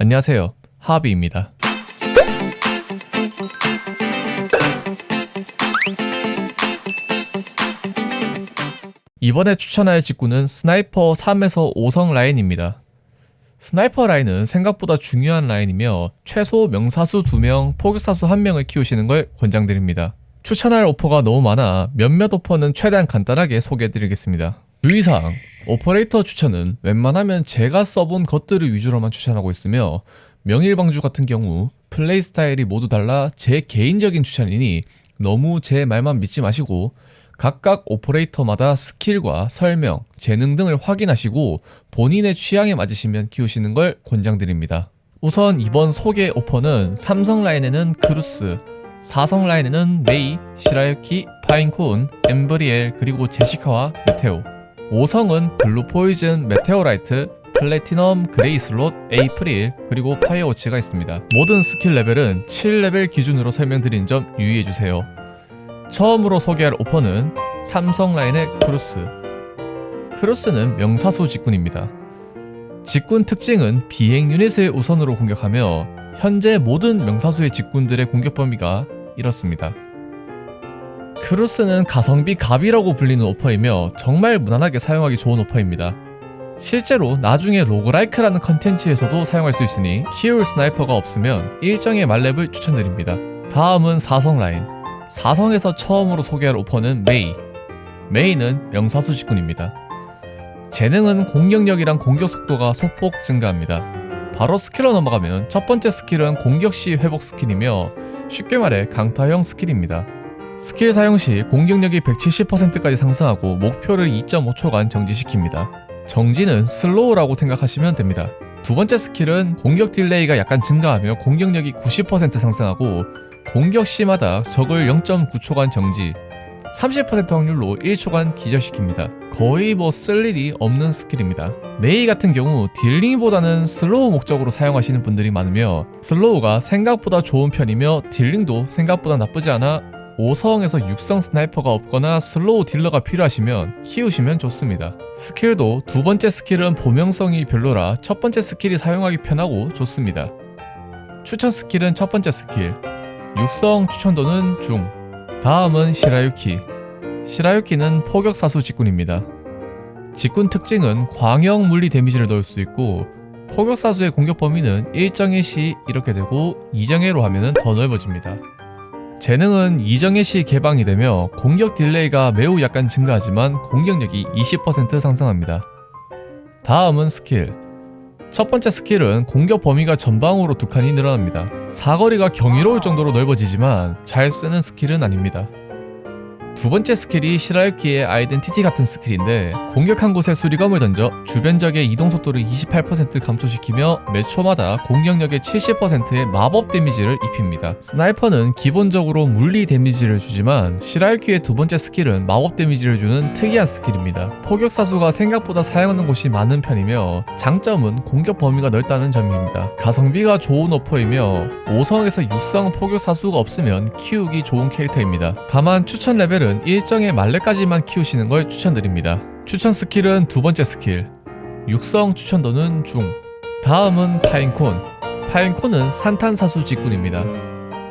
안녕하세요, 하비입니다. 이번에 추천할 직구는 스나이퍼 3에서 5성 라인입니다. 스나이퍼 라인은 생각보다 중요한 라인이며 최소 명사수 2명, 포격사수 1명을 키우시는 걸 권장드립니다. 추천할 오퍼가 너무 많아 몇몇 오퍼는 최대한 간단하게 소개해드리겠습니다. 주의사항, 오퍼레이터 추천은 웬만하면 제가 써본 것들을 위주로만 추천하고 있으며 명일방주 같은 경우 플레이 스타일이 모두 달라 제 개인적인 추천이니 너무 제 말만 믿지 마시고 각각 오퍼레이터마다 스킬과 설명, 재능 등을 확인하시고 본인의 취향에 맞으시면 키우시는 걸 권장드립니다. 우선 이번 소개 오퍼는 3성 라인에는 크루스, 4성 라인에는 메이, 시라유키, 파인쿤, 엠브리엘, 그리고 제시카와 메테오, 5성은 블루 포이즌, 메테오라이트, 플래티넘, 그레이 슬롯, 에이프릴, 그리고 파이어워치가 있습니다. 모든 스킬 레벨은 7레벨 기준으로 설명드린 점 유의해주세요. 처음으로 소개할 오퍼는 3성 라인의 크루스. 크루스는 명사수 직군입니다. 직군 특징은 비행 유닛을 우선으로 공격하며 현재 모든 명사수의 직군들의 공격 범위가 이렇습니다. 크루스는 가성비 갑이라고 불리는 오퍼이며 정말 무난하게 사용하기 좋은 오퍼입니다. 실제로 나중에 로그라이크라는 컨텐츠에서도 사용할 수 있으니 키울 스나이퍼가 없으면 일정의 말렙을 추천드립니다. 다음은 4성 라인. 4성에서 처음으로 소개할 오퍼는 메이. 메이는 명사수 직군입니다. 재능은 공격력이랑 공격 속도가 소폭 증가합니다. 바로 스킬로 넘어가면 첫 번째 스킬은 공격 시 회복 스킬이며 쉽게 말해 강타형 스킬입니다. 스킬 사용 시 공격력이 170%까지 상승하고 목표를 2.5초간 정지시킵니다. 정지는 슬로우라고 생각하시면 됩니다. 두 번째 스킬은 공격 딜레이가 약간 증가하며 공격력이 90% 상승하고 공격 시마다 적을 0.9초간 정지, 30% 확률로 1초간 기절시킵니다. 거의 쓸 일이 없는 스킬입니다. 메이 같은 경우 딜링보다는 슬로우 목적으로 사용하시는 분들이 많으며 슬로우가 생각보다 좋은 편이며 딜링도 생각보다 나쁘지 않아 5성에서 6성 스나이퍼가 없거나 슬로우 딜러가 필요하시면 키우시면 좋습니다. 스킬도 두 번째 스킬은 보명성이 별로라 첫 번째 스킬이 사용하기 편하고 좋습니다. 추천 스킬은 첫 번째 스킬, 6성 추천도는 중. 다음은 시라유키. 시라유키는 포격사수 직군입니다. 직군 특징은 광역 물리 데미지를 넣을 수 있고 포격사수의 공격 범위는 일정의 시 이렇게 되고 이정예로 하면 더 넓어집니다. 재능은 이정예 시 개방이 되며 공격 딜레이가 매우 약간 증가하지만 공격력이 20% 상승합니다. 다음은 스킬. 첫 번째 스킬은 공격 범위가 전방으로 2칸이 늘어납니다. 사거리가 경이로울 정도로 넓어지지만 잘 쓰는 스킬은 아닙니다. 두 번째 스킬이 시라유키의 아이덴티티 같은 스킬인데 공격한 곳에 수리검을 던져 주변 적의 이동 속도를 28% 감소시키며 매 초마다 공격력의 70%의 마법 데미지를 입힙니다. 스나이퍼는 기본적으로 물리 데미지를 주지만 시라유키의 두 번째 스킬은 마법 데미지를 주는 특이한 스킬입니다. 포격사수가 생각보다 사용하는 곳이 많은 편이며 장점은 공격 범위가 넓다는 점입니다. 가성비가 좋은 오퍼이며 5성에서 6성 포격사수가 없으면 키우기 좋은 캐릭터입니다. 다만 추천 레벨은 일정의 말렙까지만 키우시는 걸 추천드립니다. 추천 스킬은 두 번째 스킬, 6성 추천도는 중. 다음은 파인콘. 파인콘은 산탄사수 직군입니다.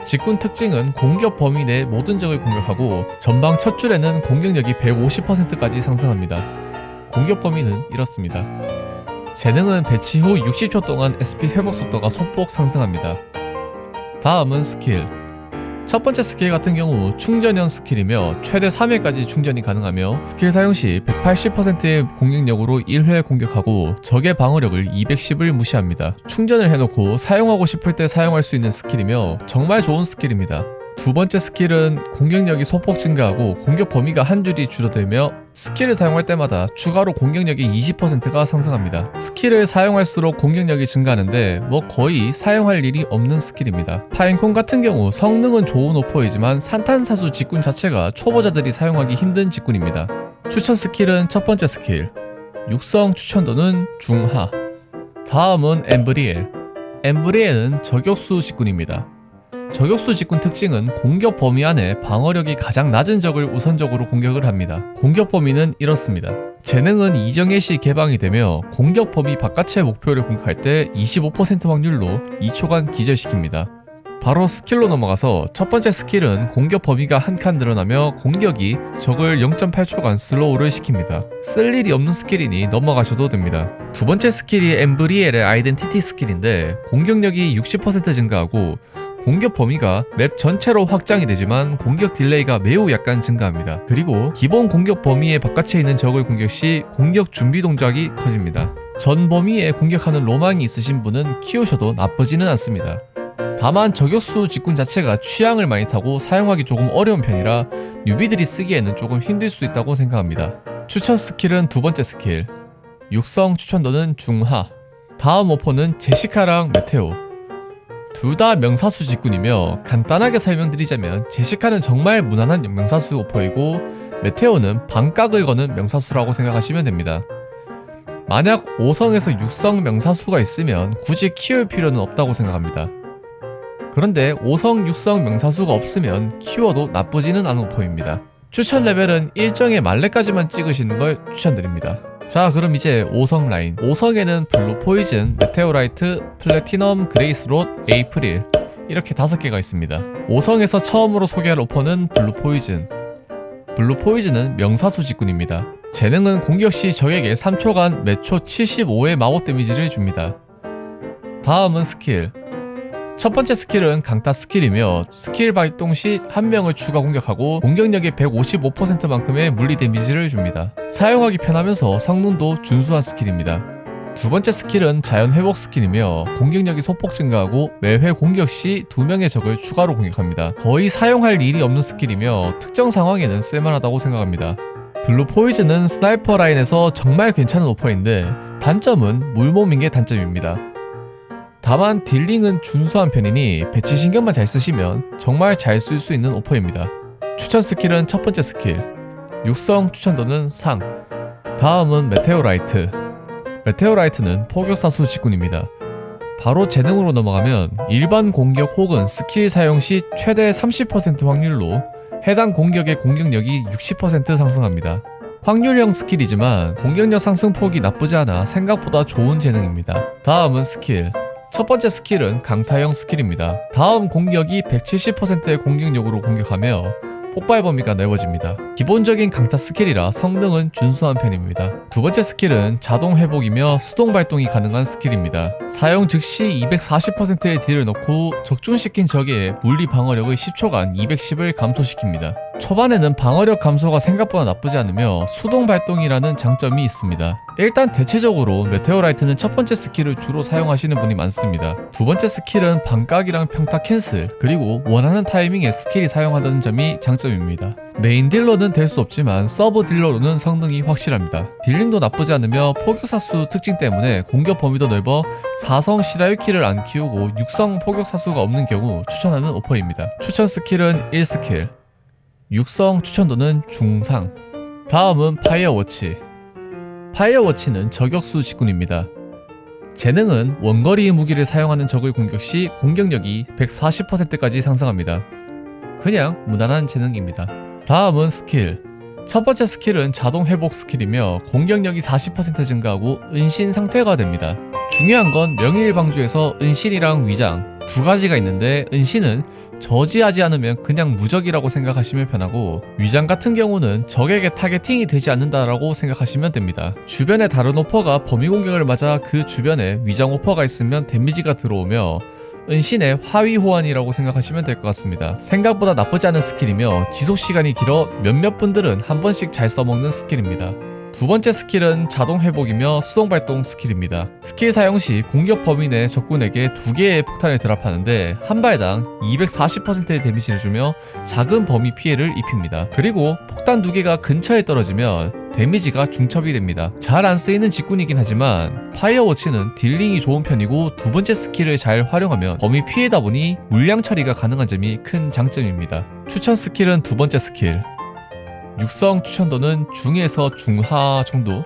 직군 특징은 공격 범위 내 모든 적을 공격하고 전방 첫 줄에는 공격력이 150%까지 상승합니다. 공격 범위는 이렇습니다. 재능은 배치 후 60초 동안 SP 회복 속도가 소폭 상승합니다. 다음은 스킬. 첫 번째 스킬 같은 경우 충전형 스킬이며 최대 3회까지 충전이 가능하며 스킬 사용 시 180%의 공격력으로 1회 공격하고 적의 방어력을 210을 무시합니다. 충전을 해놓고 사용하고 싶을 때 사용할 수 있는 스킬이며 정말 좋은 스킬입니다. 두 번째 스킬은 공격력이 소폭 증가하고 공격 범위가 한 줄이 줄어들며 스킬을 사용할 때마다 추가로 공격력이 20%가 상승합니다. 스킬을 사용할수록 공격력이 증가하는데 거의 사용할 일이 없는 스킬입니다. 파인콘 같은 경우 성능은 좋은 오퍼이지만 산탄사수 직군 자체가 초보자들이 사용하기 힘든 직군입니다. 추천 스킬은 첫 번째 스킬, 6성 추천도는 중하. 다음은 엠브리엘. 엠브리엘은 저격수 직군입니다. 저격수 직군 특징은 공격 범위 안에 방어력이 가장 낮은 적을 우선적으로 공격을 합니다. 공격 범위는 이렇습니다. 재능은 이정예 시 개방이 되며 공격 범위 바깥의 목표를 공격할 때 25% 확률로 2초간 기절시킵니다. 바로 스킬로 넘어가서 첫 번째 스킬은 공격 범위가 한 칸 늘어나며 공격이 적을 0.8초간 슬로우를 시킵니다. 쓸 일이 없는 스킬이니 넘어가셔도 됩니다. 두 번째 스킬이 엠브리엘의 아이덴티티 스킬인데 공격력이 60% 증가하고 공격 범위가 맵 전체로 확장이 되지만 공격 딜레이가 매우 약간 증가합니다. 그리고 기본 공격 범위의 바깥에 있는 적을 공격 시 공격 준비 동작이 커집니다. 전 범위에 공격하는 로망이 있으신 분은 키우셔도 나쁘지는 않습니다. 다만 저격수 직군 자체가 취향을 많이 타고 사용하기 조금 어려운 편이라 뉴비들이 쓰기에는 조금 힘들 수 있다고 생각합니다. 추천 스킬은 두 번째 스킬, 육성 추천도는 중하. 다음 오퍼는 제시카랑 메테오. 둘 다 명사수 직군이며 간단하게 설명드리자면 제시카는 정말 무난한 명사수 오퍼이고 메테오는 반각을 거는 명사수라고 생각하시면 됩니다. 만약 5성에서 6성 명사수가 있으면 굳이 키울 필요는 없다고 생각합니다. 그런데 5성, 6성 명사수가 없으면 키워도 나쁘지는 않은 오퍼입니다. 추천 레벨은 일정의 말레까지만 찍으시는 걸 추천드립니다. 자, 그럼 이제 5성 라인. 5성에는 블루 포이즌, 메테오라이트, 플래티넘, 그레이스롯, 에이프릴 이렇게 5개가 있습니다. 5성에서 처음으로 소개할 오퍼는 블루 포이즌. 블루 포이즌은 명사수 직군입니다. 재능은 공격 시 적에게 3초간 매초 75의 마법 데미지를 줍니다. 다음은 스킬. 첫 번째 스킬은 강타 스킬이며 스킬 발동 시 한 명을 추가 공격하고 공격력의 155%만큼의 물리 데미지를 줍니다. 사용하기 편하면서 성능도 준수한 스킬입니다. 두 번째 스킬은 자연 회복 스킬이며 공격력이 소폭 증가하고 매회 공격 시 2명의 적을 추가로 공격합니다. 거의 사용할 일이 없는 스킬이며 특정 상황에는 쓸만하다고 생각합니다. 블루 포이즌은 스나이퍼 라인에서 정말 괜찮은 오퍼인데 단점은 물몸인 게 단점입니다. 다만 딜링은 준수한 편이니 배치 신경만 잘 쓰시면 정말 잘 쓸 수 있는 오퍼입니다. 추천 스킬은 첫 번째 스킬, 육성 추천도는 상. 다음은 메테오라이트. 메테오라이트는 포격사수 직군입니다. 바로 재능으로 넘어가면 일반 공격 혹은 스킬 사용 시 최대 30% 확률로 해당 공격의 공격력이 60% 상승합니다. 확률형 스킬이지만 공격력 상승폭이 나쁘지 않아 생각보다 좋은 재능입니다. 다음은 스킬. 첫 번째 스킬은 강타형 스킬입니다. 다음 공격이 170%의 공격력으로 공격하며 폭발 범위가 넓어집니다. 기본적인 강타 스킬이라 성능은 준수한 편입니다. 두 번째 스킬은 자동 회복이며 수동 발동이 가능한 스킬입니다. 사용 즉시 240%의 딜을 넣고 적중시킨 적의 물리 방어력의 10초간 210을 감소시킵니다. 초반에는 방어력 감소가 생각보다 나쁘지 않으며 수동 발동이라는 장점이 있습니다. 일단 대체적으로 메테오라이트는 첫 번째 스킬을 주로 사용하시는 분이 많습니다. 두 번째 스킬은 반각이랑 평타 캔슬, 그리고 원하는 타이밍에 스킬이 사용하다는 점이 장점입니다. 메인 딜러는 될 수 없지만 서브 딜러로는 성능이 확실합니다. 딜링도 나쁘지 않으며 포격사수 특징 때문에 공격 범위도 넓어 4성 시라유키를 안 키우고 6성 포격사수가 없는 경우 추천하는 오퍼입니다. 추천 스킬은 1스킬, 육성 추천도는 중상. 다음은 파이어워치. 파이어워치는 저격수 직군입니다. 재능은 원거리 무기를 사용하는 적을 공격 시 공격력이 140%까지 상승합니다. 그냥 무난한 재능입니다. 다음은 스킬. 첫 번째 스킬은 자동 회복 스킬이며 공격력이 40% 증가하고 은신 상태가 됩니다. 중요한 건 명일방주에서 은신이랑 위장 두 가지가 있는데 은신은 저지하지 않으면 그냥 무적이라고 생각하시면 편하고 위장 같은 경우는 적에게 타겟팅이 되지 않는다라고 생각하시면 됩니다. 주변에 다른 오퍼가 범위 공격을 맞아 그 주변에 위장 오퍼가 있으면 데미지가 들어오며 은신의 화위 호환이라고 생각하시면 될 것 같습니다. 생각보다 나쁘지 않은 스킬이며 지속시간이 길어 몇몇 분들은 한 번씩 잘 써먹는 스킬입니다. 두 번째 스킬은 자동 회복이며 수동 발동 스킬입니다. 스킬 사용 시 공격 범위 내 적군에게 2개의 폭탄을 드랍하는데 한 발당 240%의 데미지를 주며 작은 범위 피해를 입힙니다. 그리고 폭탄 2개가 근처에 떨어지면 데미지가 중첩이 됩니다. 잘 안 쓰이는 직군이긴 하지만 파이어워치는 딜링이 좋은 편이고 두 번째 스킬을 잘 활용하면 범위 피해다 보니 물량 처리가 가능한 점이 큰 장점입니다. 추천 스킬은 두 번째 스킬, 육성 추천도는 중에서 중하 정도.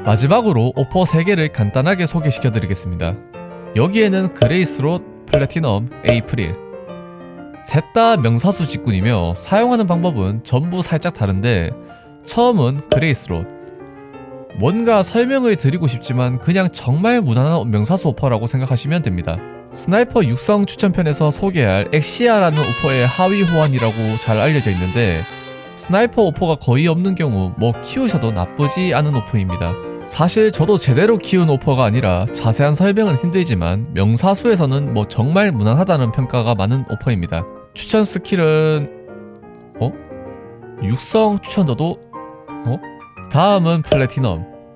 마지막으로 오퍼 3개를 간단하게 소개시켜 드리겠습니다. 여기에는 그레이스롯, 플래티넘, 에이프릴 셋 다 명사수 직군이며 사용하는 방법은 전부 살짝 다른데 처음은 그레이스롯. 뭔가 설명을 드리고 싶지만 그냥 정말 무난한 명사수 오퍼라고 생각하시면 됩니다. 스나이퍼 육성 추천편에서 소개할 엑시아라는 오퍼의 하위 호환이라고 잘 알려져 있는데 스나이퍼 오퍼가 거의 없는 경우 뭐 키우셔도 나쁘지 않은 오퍼입니다. 사실 저도 제대로 키운 오퍼가 아니라 자세한 설명은 힘들지만 명사수에서는 뭐 정말 무난하다는 평가가 많은 오퍼입니다. 추천 스킬은 육성 추천도도 다음은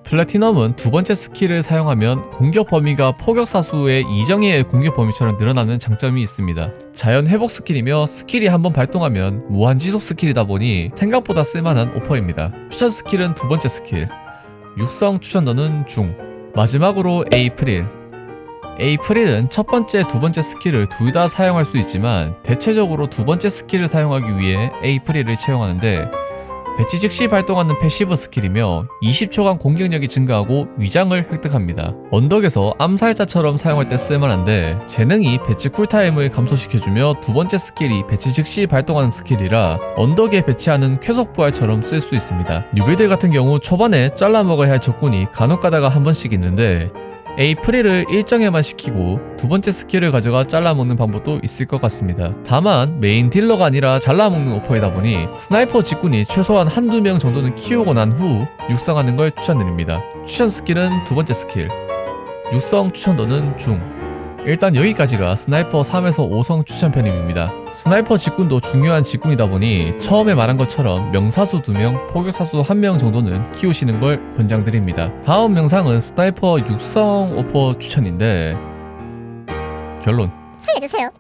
플래티넘은 두 번째 스킬을 사용하면 공격 범위가 포격사수의 이정예의 공격 범위처럼 늘어나는 장점이 있습니다. 자연 회복 스킬이며 스킬이 한번 발동하면 무한지속 스킬이다 보니 생각보다 쓸만한 오퍼입니다. 추천 스킬은 두 번째 스킬, 육성 추천도는 중. 마지막으로 에이프릴은 첫 번째, 두 번째 스킬을 둘 다 사용할 수 있지만 대체적으로 두 번째 스킬을 사용하기 위해 에이프릴을 채용하는데 배치 즉시 발동하는 패시브 스킬이며 20초간 공격력이 증가하고 위장을 획득합니다. 언덕에서 암살자처럼 사용할 때 쓸만한데 재능이 배치 쿨타임을 감소시켜주며 두 번째 스킬이 배치 즉시 발동하는 스킬이라 언덕에 배치하는 쾌속 부활처럼 쓸 수 있습니다. 뉴빌드 같은 경우 초반에 잘라먹어야 할 적군이 간혹가다가 한 번씩 있는데 에이프릴을 일정에만 시키고 두 번째 스킬을 가져가 잘라먹는 방법도 있을 것 같습니다. 다만 메인 딜러가 아니라 잘라먹는 오퍼이다 보니 스나이퍼 직군이 최소한 한두 명 정도는 키우고 난 후 육성하는 걸 추천드립니다. 추천 스킬은 두 번째 스킬, 육성 추천도는 중. 일단 여기까지가 스나이퍼 3에서 5성 추천편입니다. 스나이퍼 직군도 중요한 직군이다 보니 처음에 말한 것처럼 명사수 2명, 포격사수 1명 정도는 키우시는 걸 권장드립니다. 다음 영상은 스나이퍼 육성 오퍼 추천인데 결론 살려주세요.